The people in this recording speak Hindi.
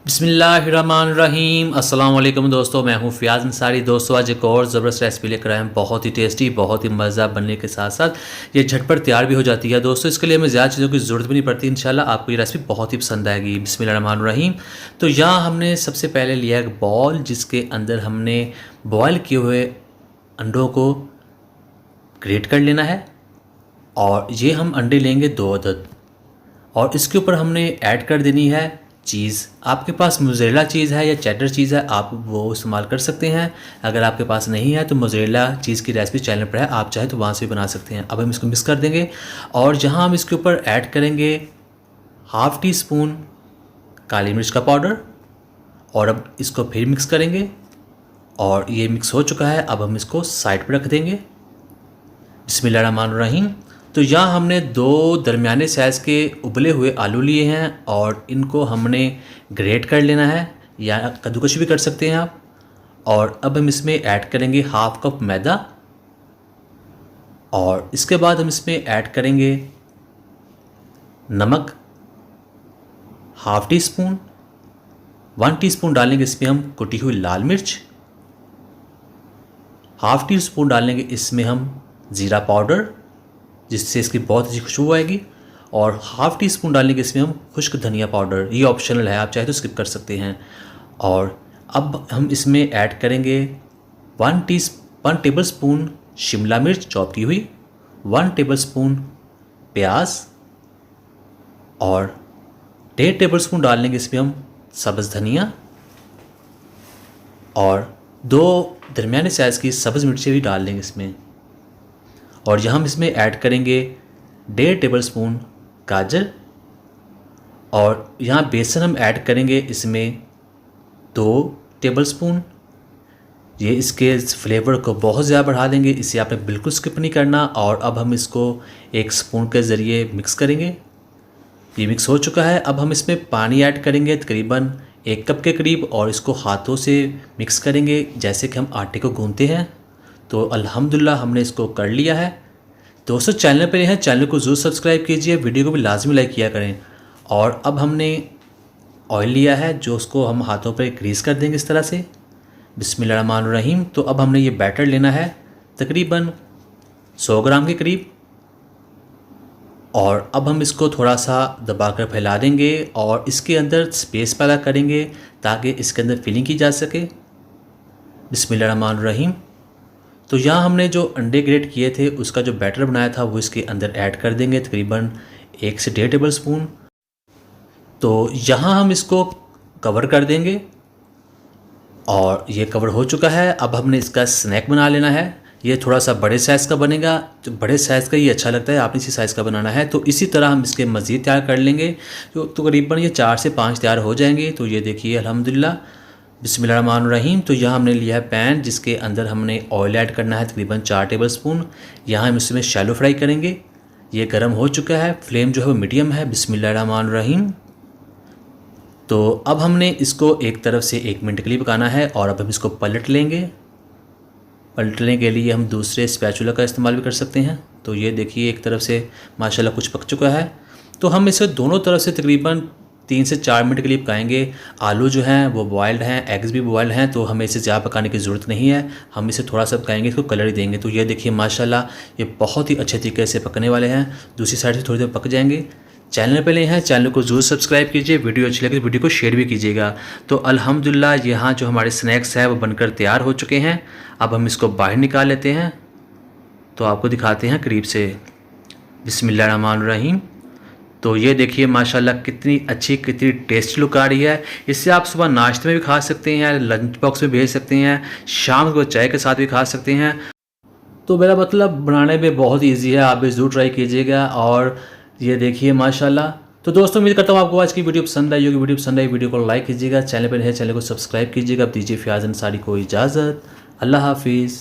बिस्मिल्लाहिर्रहमानिर्रहीम। अस्सलाम वालेकुम दोस्तों, मैं हूं फ़ियाज़ अंसारी। दोस्तों आज एक और ज़बरदस्त रेसिपी लेकर आए हैं, बहुत ही टेस्टी, बहुत ही मज़ा बनने के साथ साथ ये झटपट तैयार भी हो जाती है। दोस्तों इसके लिए हमें ज़्यादा चीज़ों की ज़रूरत भी नहीं पड़ती। इंशाल्लाह आपको ये रेसिपी बहुत ही पसंद आएगी। बिस्मिल्लाहिर्रहमानिर्रहीम। तो यहाँ हमने सबसे पहले लिया एक बॉल, जिसके अंदर हमने बॉयल किए हुए अंडों को ग्रेट कर लेना है। और ये हम अंडे लेंगे 2 अदद, और इसके ऊपर हमने ऐड कर देनी है चीज़। आपके पास मोज़रेला चीज़ है या चेडर चीज़ है, आप वो इस्तेमाल कर सकते हैं। अगर आपके पास नहीं है तो मोज़रेला चीज़ की रेसिपी चैनल पर है, आप चाहे तो वहाँ से भी बना सकते हैं। अब हम इसको मिक्स कर देंगे, और जहाँ हम इसके ऊपर ऐड करेंगे ½ टी स्पून काली मिर्च का पाउडर, और अब इसको फिर मिक्स करेंगे। और ये मिक्स हो चुका है, अब हम इसको साइड पर रख देंगे। बिस्मिल्लाहिर्रहमानिर्रहीम। तो यहाँ हमने 2 दरमियाने साइज़ के उबले हुए आलू लिए हैं, और इनको हमने ग्रेट कर लेना है, या कद्दूकश भी कर सकते हैं आप। और अब हम इसमें ऐड करेंगे ½ कप मैदा, और इसके बाद हम इसमें ऐड करेंगे नमक ½ टी स्पून, 1 टीस्पून डालेंगे इसमें हम कुटी हुई लाल मिर्च, ½ टी स्पून डालेंगे इसमें हम ज़ीरा पाउडर, जिससे इसकी बहुत अच्छी खुशबू आएगी, और ½ टी स्पून डालेंगे इसमें हम खुश्क धनिया पाउडर। ये ऑप्शनल है, आप चाहे तो स्किप कर सकते हैं। और अब हम इसमें ऐड करेंगे 1 टेबल स्पून शिमला मिर्च चॉप की हुई, 1 टेबल स्पून प्याज, और 1.5 टेबल स्पून डालेंगे इसमें हम सब्ज़ धनिया, और 2 दरमियाने साइज़ की सब्ज़ मिर्चें भी डाल देंगे इसमें। और यहाँ हम इसमें ऐड करेंगे 1.5 टेबल स्पून गाजर, और यहाँ बेसन हम ऐड करेंगे इसमें 2 टेबल स्पून। ये इसके फ्लेवर को बहुत ज़्यादा बढ़ा देंगे, इसे आपने बिल्कुल स्किप नहीं करना। और अब हम इसको एक स्पून के ज़रिए मिक्स करेंगे। ये मिक्स हो चुका है, अब हम इसमें पानी ऐड करेंगे तकरीबन 1 कप के करीब, और इसको हाथों से मिक्स करेंगे जैसे कि हम आटे को गूंथते हैं। तो अल्हम्दुलिल्लाह हमने इसको कर लिया है। दोस्तों चैनल पर हैं, चैनल को ज़रूर सब्सक्राइब कीजिए, वीडियो को भी लाजमी लाइक किया करें। और अब हमने ऑयल लिया है, जो उसको हम हाथों पर ग्रीस कर देंगे इस तरह से। बिस्मिल्लाहिर्रहमानिर्रहीम। तो अब हमने ये बैटर लेना है तकरीबन 100 ग्राम के करीब, और अब हम इसको थोड़ा सा दबाकर फैला देंगे, और इसके अंदर स्पेस पैदा करेंगे ताकि इसके अंदर फिलिंग की जा सके। बिस्मिल्लाहिर्रहमानिर्रहीम। तो यहाँ हमने जो अंडे ग्रेट किए थे उसका जो बैटर बनाया था वो इसके अंदर ऐड कर देंगे तकरीबन 1 से 1.5 टेबल स्पून। तो यहाँ हम इसको कवर कर देंगे, और ये कवर हो चुका है। अब हमने इसका स्नैक बना लेना है। ये थोड़ा सा बड़े साइज़ का बनेगा, जो बड़े साइज़ का ये अच्छा लगता है, आपने इसी साइज़ का बनाना है। तो इसी तरह हम इसके मज़ीद तैयार कर लेंगे, जो तकरीबन ये 4 से 5 तैयार हो जाएंगे। तो ये देखिए अल्हम्दुलिल्लाह। बिस्मिल्लाहिर्रहमानिर्रहीम। तो यहाँ हमने लिया है पैन, जिसके अंदर हमने ऑयल ऐड करना है तकरीबन 4 टेबल स्पून। यहाँ हम इसमें शैलो फ्राई करेंगे। ये गर्म हो चुका है, फ्लेम जो है वो मीडियम है। बिस्मिल्लाहिर्रहमानिर्रहीम। तो अब हमने इसको एक तरफ से 1 मिनट के लिए पकाना है, और अब हम इसको पलट लेंगे। पलटने के लिए हम दूसरे स्पैचुला का इस्तेमाल भी कर सकते हैं। तो ये देखिए एक तरफ से माशाल्लाह कुछ पक चुका है। तो हम इसे दोनों तरफ से तकरीबन 3 से 4 मिनट के लिए पकाएंगे। आलू जो हैं वो बॉयल्ड हैं, एग्स भी बॉयल्ड हैं, तो हमें इसे ज़्यादा पकाने की ज़रूरत नहीं है। हम इसे थोड़ा सा पकाएंगे, इसको कलर ही देंगे। तो ये देखिए माशाल्लाह ये बहुत ही अच्छे तरीके से पकने वाले हैं। दूसरी साइड से थोड़ी देर पक जाएंगे। चैनल पे नए हैं, चैनल को ज़रूर सब्सक्राइब कीजिए, वीडियो अच्छी लगे तो वीडियो को शेयर भी कीजिएगा। तो अल्हम्दुलिल्लाह यहाँ जो हमारे स्नैक्स हैं वो बनकर तैयार हो चुके हैं। अब हम इसको बाहर निकाल लेते हैं, तो आपको दिखाते हैं करीब से। बिस्मिल्लाहिर्रहमानिर्रहीम। तो ये देखिए माशाल्लाह कितनी अच्छी, कितनी टेस्टी लुक आ रही है। इससे आप सुबह नाश्ते में भी खा सकते हैं, लंच बॉक्स में भेज सकते हैं, शाम को चाय के साथ भी खा सकते हैं। तो मेरा मतलब बनाने में बहुत ईजी है, आप भी ज़रूर ट्राई कीजिएगा। और ये देखिए माशाल्लाह। तो दोस्तों उम्मीद करता हूँ आपको आज की वीडियो पसंद आई होगी। वीडियो पसंद आई वीडियो को लाइक कीजिएगा, चैनल पर है चैनल को सब्सक्राइब कीजिएगा। अब दीजिए फ़ियाज़ अंसारी को इजाज़त। अल्लाह हाफिज़।